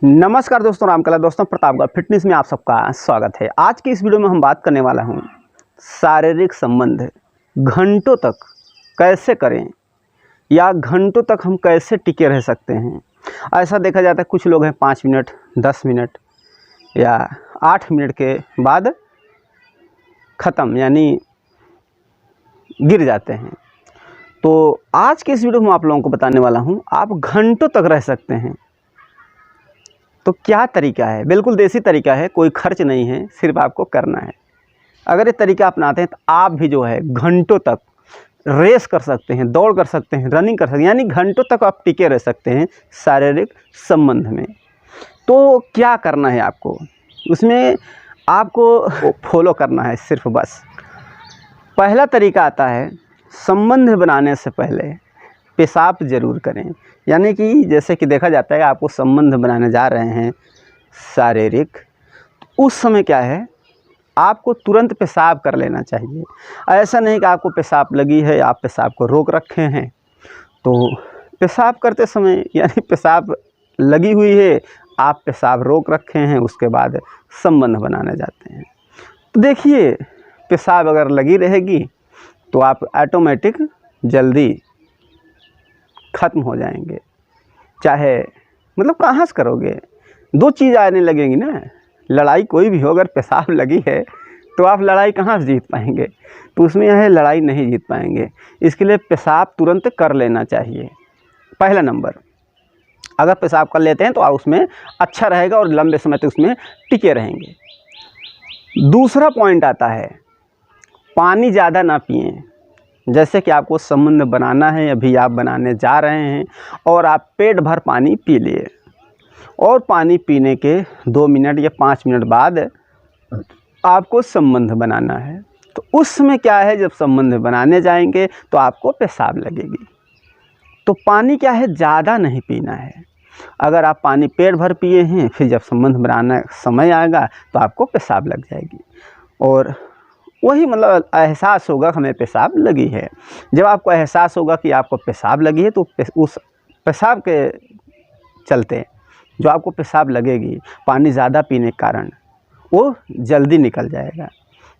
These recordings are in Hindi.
नमस्कार दोस्तों, रामकला दोस्तों, प्रतापगढ़ फिटनेस में आप सबका स्वागत है। आज की इस वीडियो में हम बात करने वाला हूं शारीरिक संबंध घंटों तक कैसे करें या घंटों तक हम कैसे टिके रह सकते हैं। ऐसा देखा जाता है कुछ लोग हैं 5 मिनट 10 मिनट या 8 मिनट के बाद ख़त्म यानी गिर जाते हैं। तो आज के इस वीडियो में आप लोगों को बताने वाला हूं आप घंटों तक रह सकते हैं। तो क्या तरीका है, बिल्कुल देसी तरीका है, कोई खर्च नहीं है, सिर्फ आपको करना है। अगर ये तरीका अपनाते हैं तो आप भी जो है घंटों तक रेस कर सकते हैं, दौड़ कर सकते हैं, रनिंग कर सकते हैं, यानी घंटों तक आप टिके रह सकते हैं शारीरिक संबंध में। तो क्या करना है आपको, उसमें आपको फॉलो करना है सिर्फ बस। पहला तरीका आता है, संबंध बनाने से पहले पेशाब ज़रूर करें। यानी कि जैसे कि देखा जाता है आपको संबंध बनाने जा रहे हैं शारीरिक, तो उस समय क्या है आपको तुरंत पेशाब कर लेना चाहिए। ऐसा नहीं कि आपको पेशाब लगी है, आप पेशाब को रोक रखे हैं, तो पेशाब करते समय यानी पेशाब लगी हुई है, आप पेशाब रोक रखे हैं, उसके बाद संबंध बनाने जाते हैं। तो देखिए, पेशाब अगर लगी रहेगी तो आप ऑटोमेटिक जल्दी ख़त्म हो जाएंगे। चाहे मतलब कहाँ से करोगे, दो चीज़ आने लगेंगी ना। लड़ाई कोई भी हो, अगर पेशाब लगी है तो आप लड़ाई कहाँ से जीत पाएंगे। तो उसमें यह है लड़ाई नहीं जीत पाएंगे। इसके लिए पेशाब तुरंत कर लेना चाहिए। पहला नंबर, अगर पेशाब कर लेते हैं तो आप उसमें अच्छा रहेगा और लंबे समय तक उसमें टिके रहेंगे। दूसरा पॉइंट आता है, पानी ज़्यादा ना पिएं। जैसे कि आपको संबंध बनाना है, अभी आप बनाने जा रहे हैं और आप पेट भर पानी पी लिए और पानी पीने के 2 मिनट या 5 मिनट बाद आपको संबंध बनाना है। तो उस समय क्या है, जब संबंध बनाने जाएंगे तो आपको पेशाब लगेगी। तो पानी क्या है, ज़्यादा नहीं पीना है। अगर आप पानी पेट भर पिए हैं, फिर जब संबंध बनाना समय आएगा तो आपको पेशाब लग जाएगी और वही मतलब एहसास होगा कि हमें पेशाब लगी है। जब आपको एहसास होगा कि आपको पेशाब लगी है तो उस पेशाब के चलते जो आपको पेशाब लगेगी पानी ज़्यादा पीने के कारण वो जल्दी निकल जाएगा।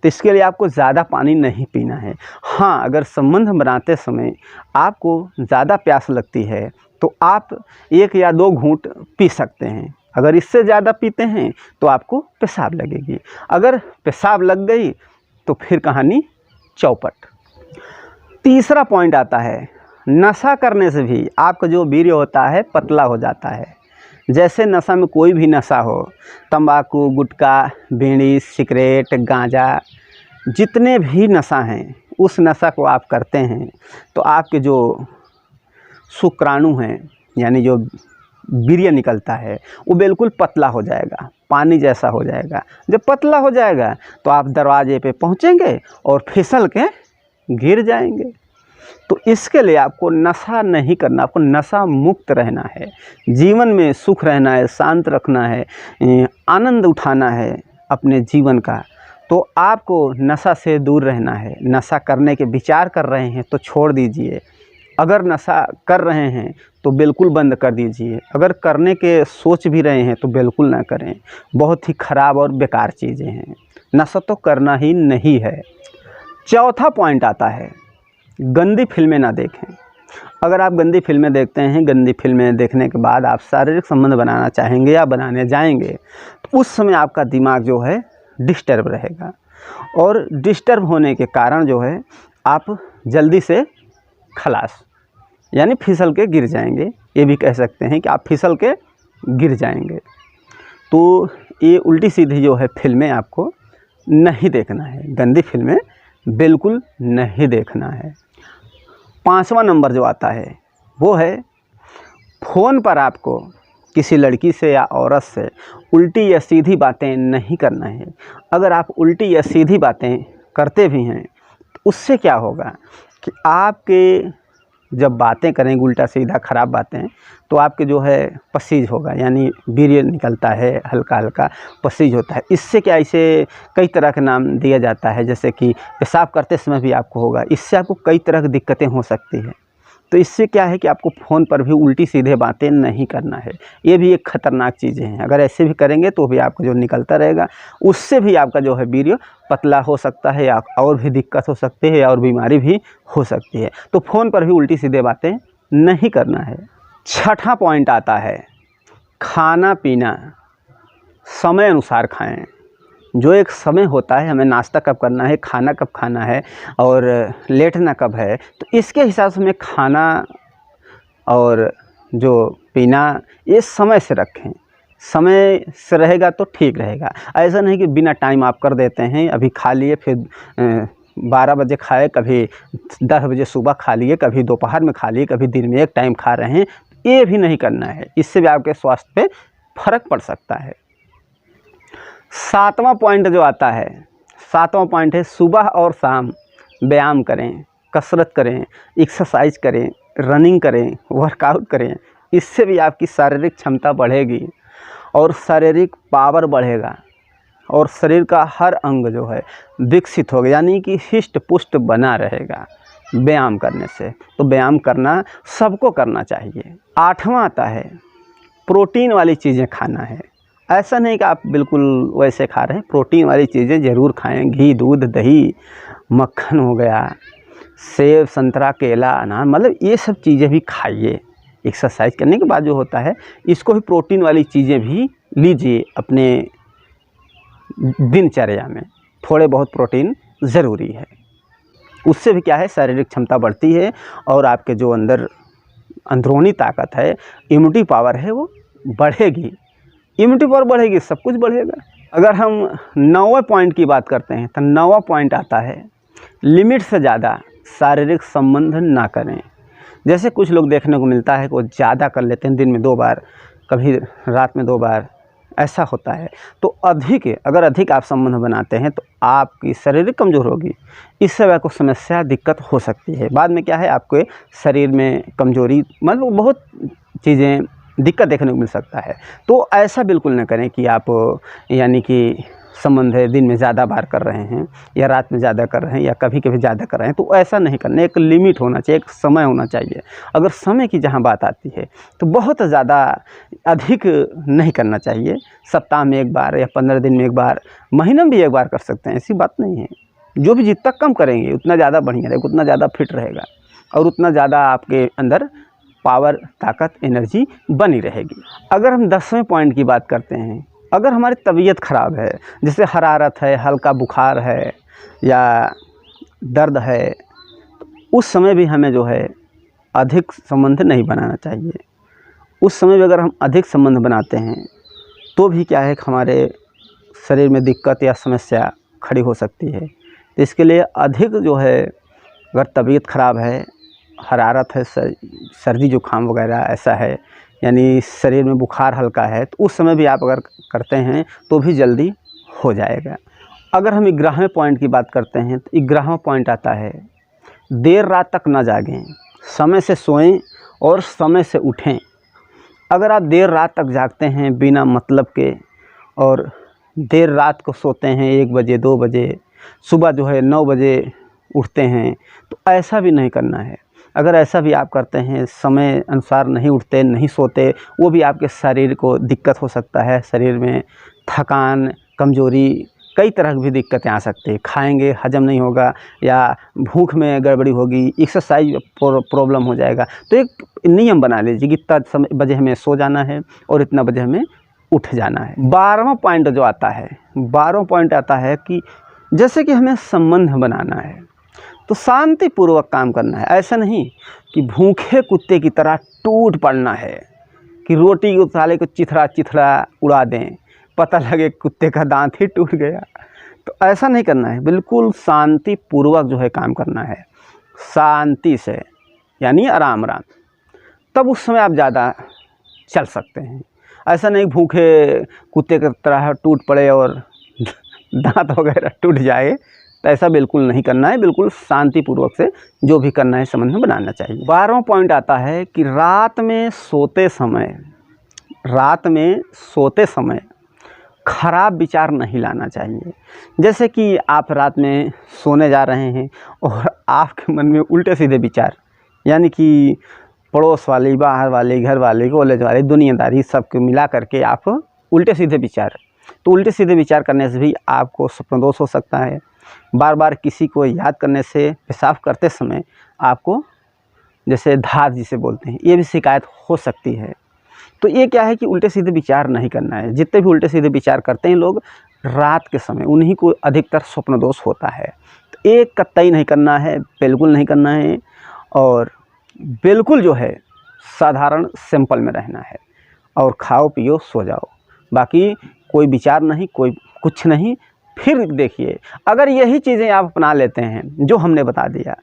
तो इसके लिए आपको ज़्यादा पानी नहीं पीना है। हाँ, अगर संबंध बनाते समय आपको ज़्यादा प्यास लगती है तो आप 1 या 2 घूंट पी सकते हैं। अगर इससे ज़्यादा पीते हैं तो आपको पेशाब लगेगी। अगर पेशाब लग गई तो फिर कहानी चौपट। तीसरा पॉइंट आता है, नशा करने से भी आपका जो वीर्य होता है पतला हो जाता है। जैसे नशा में कोई भी नशा हो, तंबाकू, गुटखा, बीड़ी, सिगरेट, गांजा, जितने भी नशा हैं, उस नशा को आप करते हैं तो आपके जो शुक्राणु हैं यानी जो वीर्य निकलता है वो बिल्कुल पतला हो जाएगा, पानी जैसा हो जाएगा। जब पतला हो जाएगा तो आप दरवाजे पे पहुंचेंगे और फिसल के गिर जाएंगे। तो इसके लिए आपको नशा नहीं करना, आपको नशा मुक्त रहना है। जीवन में सुख रहना है, शांत रखना है, आनंद उठाना है अपने जीवन का। तो आपको नशा से दूर रहना है। नशा करने के विचार कर रहे हैं तो छोड़ दीजिए। अगर नशा कर रहे हैं तो बिल्कुल बंद कर दीजिए। अगर करने के सोच भी रहे हैं तो बिल्कुल ना करें। बहुत ही ख़राब और बेकार चीज़ें हैं, नशा तो करना ही नहीं है। चौथा पॉइंट आता है, गंदी फिल्में ना देखें। अगर आप गंदी फिल्में देखते हैं, गंदी फिल्में देखने के बाद आप शारीरिक संबंध बनाना चाहेंगे या बनाने जाएंगे तो उस समय आपका दिमाग जो है डिस्टर्ब रहेगा और डिस्टर्ब होने के कारण जो है आप जल्दी से खलास यानी फिसल के गिर जाएंगे। ये भी कह सकते हैं कि आप फिसल के गिर जाएंगे। तो ये उल्टी सीधी जो है फिल्में आपको नहीं देखना है, गंदी फिल्में बिल्कुल नहीं देखना है। 5वां नंबर जो आता है वो है, फ़ोन पर आपको किसी लड़की से या औरत से उल्टी या सीधी बातें नहीं करना है। अगर आप उल्टी या सीधी बातें करते भी हैं तो उससे क्या होगा कि आपके जब बातें करेंगे उल्टा सीधा ख़राब बातें तो आपके जो है पसीज होगा, यानी वीर्य निकलता है, हल्का हल्का पसीज होता है। इससे क्या, इसे कई तरह का नाम दिया जाता है, जैसे कि पेशाब करते समय भी आपको होगा। इससे आपको कई तरह की दिक्कतें हो सकती है। तो इससे क्या है कि आपको फ़ोन पर भी उल्टी सीधे बातें नहीं करना है। ये भी एक ख़तरनाक चीज़ें हैं। अगर ऐसे भी करेंगे तो भी आपका जो निकलता रहेगा, उससे भी आपका जो है वीर्य पतला हो सकता है या और भी दिक्कत हो सकती है और बीमारी भी हो सकती है। तो फ़ोन पर भी उल्टी सीधे बातें नहीं करना है। छठा पॉइंट आता है खाना पीना समय अनुसार खाएं। जो एक समय होता है, हमें नाश्ता कब करना है, खाना कब खाना है और लेटना कब है, तो इसके हिसाब से हमें खाना और जो पीना ये समय से रखें। समय से रहेगा तो ठीक रहेगा। ऐसा नहीं कि बिना टाइम आप कर देते हैं, अभी खा लिए फिर 12 बजे खाए, कभी 10 बजे सुबह खा लिए, कभी दोपहर में खा लिए, कभी दिन में एक टाइम खा रहे हैं, ये भी नहीं करना है। इससे भी आपके स्वास्थ्य पे फर्क पड़ सकता है। सातवां पॉइंट जो आता है, सातवां पॉइंट है सुबह और शाम व्यायाम करें, कसरत करें, एक्सरसाइज करें, रनिंग करें, वर्कआउट करें। इससे भी आपकी शारीरिक क्षमता बढ़ेगी और शारीरिक पावर बढ़ेगा और शरीर का हर अंग जो है विकसित होगा, यानी कि हिष्ट पुष्ट बना रहेगा व्यायाम करने से। तो व्यायाम करना सबको करना चाहिए। आठवां आता है प्रोटीन वाली चीज़ें खाना है। ऐसा नहीं कि आप बिल्कुल वैसे खा रहे हैं, प्रोटीन वाली चीज़ें ज़रूर खाएं। घी, दूध, दही, मक्खन हो गया, सेब, संतरा, केला, अनार, मतलब ये सब चीज़ें भी खाइए। एक्सरसाइज करने के बाद जो होता है, इसको भी प्रोटीन वाली चीज़ें भी लीजिए अपने दिनचर्या में। थोड़े बहुत प्रोटीन ज़रूरी है। उससे भी क्या है, शारीरिक क्षमता बढ़ती है और आपके जो अंदर अंदरूनी ताकत है, इम्यूनिटी पावर है, वो बढ़ेगी। इम्यूनिटी पावर बढ़ेगी, सब कुछ बढ़ेगा। अगर हम 9वें पॉइंट की बात करते हैं तो 9वां पॉइंट आता है लिमिट से ज़्यादा शारीरिक संबंध ना करें। जैसे कुछ लोग देखने को मिलता है कि वो ज़्यादा कर लेते हैं, दिन में 2 बार, कभी रात में 2 बार, ऐसा होता है। तो अगर अधिक आप संबंध बनाते हैं तो आपकी शारीरिक कमज़ोर होगी। इससे आपको समस्या, दिक्कत हो सकती है। बाद में क्या है, आपके शरीर में कमज़ोरी, मतलब बहुत चीज़ें दिक्कत देखने को मिल सकता है। तो ऐसा बिल्कुल न करें कि आप यानी कि संबंध है दिन में ज़्यादा बार कर रहे हैं या रात में ज़्यादा कर रहे हैं या कभी कभी ज़्यादा कर रहे हैं, तो ऐसा नहीं करना। एक लिमिट होना चाहिए, एक समय होना चाहिए। अगर समय की जहाँ बात आती है तो बहुत ज़्यादा अधिक नहीं करना चाहिए। सप्ताह में 1 बार या 15 दिन में 1 बार, महीने में भी 1 बार कर सकते हैं, ऐसी बात नहीं है। जो भी जितना कम करेंगे उतना ज़्यादा बढ़िया रहेगा, उतना ज़्यादा फिट रहेगा और उतना ज़्यादा आपके अंदर पावर, ताकत, एनर्जी बनी रहेगी। अगर हम 10वें पॉइंट की बात करते हैं, अगर हमारी तबीयत ख़राब है, जैसे हरारत है, हल्का बुखार है या दर्द है, तो उस समय भी हमें जो है अधिक संबंध नहीं बनाना चाहिए। उस समय भी अगर हम अधिक संबंध बनाते हैं तो भी क्या है कि हमारे शरीर में दिक्कत या समस्या खड़ी हो सकती है। तो इसके लिए अधिक जो है, अगर तबीयत ख़राब है, हरारत है, सर्दी जुकाम वगैरह ऐसा है, यानी शरीर में बुखार हल्का है, तो उस समय भी आप अगर करते हैं तो भी जल्दी हो जाएगा। अगर हम 11वें पॉइंट की बात करते हैं तो 11वां पॉइंट आता है देर रात तक ना जागें, समय से सोएं और समय से उठें। अगर आप देर रात तक जागते हैं बिना मतलब के और देर रात को सोते हैं 1 बजे 2 बजे, सुबह जो है 9 बजे उठते हैं, तो ऐसा भी नहीं करना है। अगर ऐसा भी आप करते हैं, समय अनुसार नहीं उठते, नहीं सोते, वो भी आपके शरीर को दिक्कत हो सकता है। शरीर में थकान, कमज़ोरी, कई तरह की भी दिक्कतें आ सकती है। खाएंगे हजम नहीं होगा या भूख में गड़बड़ी होगी, एक्सरसाइज प्रॉब्लम हो जाएगा। तो एक नियम बना लीजिए कि इतना बजे हमें सो जाना है और इतना बजे हमें उठ जाना है। 12वां पॉइंट जो आता है, 12वां पॉइंट आता है कि जैसे कि हमें संबंध बनाना है तो शांतिपूर्वक काम करना है। ऐसा नहीं कि भूखे कुत्ते की तरह टूट पड़ना है कि रोटी के साले को चिथड़ा चिथड़ा उड़ा दें, पता लगे कुत्ते का दांत ही टूट गया। तो ऐसा नहीं करना है, बिल्कुल शांतिपूर्वक जो है काम करना है, शांति से, यानी आराम आराम। तब उस समय आप ज़्यादा चल सकते हैं। ऐसा नहीं भूखे कुत्ते की तरह टूट पड़े और दांत वगैरह टूट जाए, तो ऐसा बिल्कुल नहीं करना है। बिल्कुल शांतिपूर्वक से जो भी करना है संबंध में बनाना चाहिए। 12वां पॉइंट आता है कि रात में सोते समय खराब विचार नहीं लाना चाहिए। जैसे कि आप रात में सोने जा रहे हैं और आपके मन में उल्टे सीधे विचार यानी कि पड़ोस वाली, बाहर वाली, घर वाली, कॉलेज वाली, दुनियादारी सबको मिला करके आप उल्टे सीधे विचार, तो उल्टे सीधे विचार करने से भी आपको स्वप्नदोष हो सकता है। बार बार किसी को याद करने से पेशाब करते समय आपको जैसे धार जिसे बोलते हैं, ये भी शिकायत हो सकती है। तो ये क्या है कि उल्टे सीधे विचार नहीं करना है। जितने भी उल्टे सीधे विचार करते हैं लोग रात के समय, उन्हीं को अधिकतर स्वप्नदोष होता है। तो एक कतई नहीं करना है, बिल्कुल नहीं करना है, और बिल्कुल जो है साधारण सिंपल में रहना है, और खाओ पियो सो जाओ, बाकी कोई विचार नहीं, कोई कुछ नहीं। फिर देखिए, अगर यही चीज़ें आप अपना लेते हैं जो हमने बता दिया,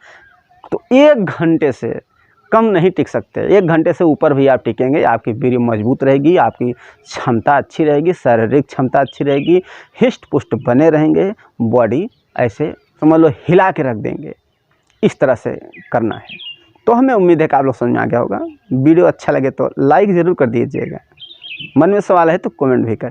तो 1 घंटे से कम नहीं टिक सकते। 1 घंटे से ऊपर भी आप टिकेंगे, आपकी वीर्य मजबूत रहेगी, आपकी क्षमता अच्छी रहेगी, शारीरिक क्षमता अच्छी रहेगी, हिष्ट पुष्ट बने रहेंगे, बॉडी ऐसे समझ लो हिला के रख देंगे। इस तरह से करना है। तो हमें उम्मीद है कि आप लोग समझ में आ गया होगा। वीडियो अच्छा लगे तो लाइक ज़रूर कर दीजिएगा, मन में सवाल है तो कमेंट भी करें।